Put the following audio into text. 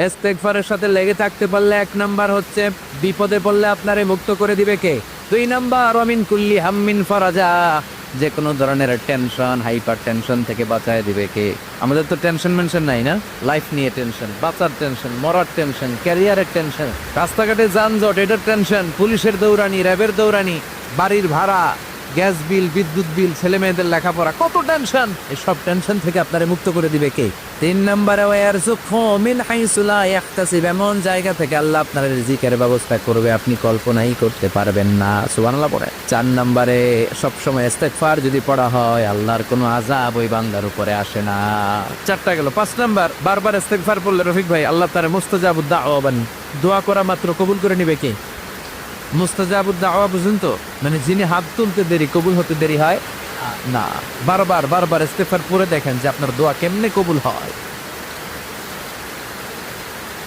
ইস্তেগফারের সাথে লেগে থাকতে পারলে 1 নাম্বার হচ্ছে বিপদে পড়লে আপনারে মুক্ত করে দিবে কে। 2 নাম্বার ওয়ামিন কুল্লি হাম্মিন ফারাজা, যে কোনো ধরনের টেনশন, হাইপার টেনশন থেকে বাঁচায় দিবে কে। আমাদের তো টেনশন মেনশন নাই না, লাইফ নিয়ে টেনশন, বাঁচার টেনশন, মরার টেনশন, ক্যারিয়ারের টেনশন, রাস্তাঘাটে যানজট এটার টেনশন, পুলিশের দৌড়ানি, র্যাবের দৌড়ানি, বাড়ির ভাড়া, গ্যাস বিল, বিদ্যুৎ বিল, ছেলে মেয়েদের লেখাপড়া, কত টেনশন। এসব টেনশন থেকে আপনারে মুক্ত করে দিবে কে। 3 নম্বরে ওয়ারযুকহু মিন হাইসু লা ইয়াহতাসিব, এমন জায়গা থেকে আল্লাহ আপনার রিজিকের ব্যবস্থা করবে আপনি কল্পনাই করতে পারবেন না। সুবহানাল্লাহ পড়ে। 4 নম্বরে সবসময় ইস্তেগফার যদি পড়া হয় আল্লাহর কোনো আযাব ওই বান্দার উপরে আসে না। 4টা গেল। 5 নাম্বার, বারবার ইস্তেগফার পড়লে রফিক ভাই আল্লাহ তাআলা মুস্তাজাবুদ দাওয়া বান, দোয়া করা মাত্র কবুল করে নিবে কে। মুস্তাজাবুদ দাওয়া বুঝুন তো, মানে যিনি হাত তুলতে দেরি কবুল হতে দেরি হয় না। বারবার ইস্তেগফার পড়ে দেখেন যে আপনার দোয়া কেমনে কবুল হয়।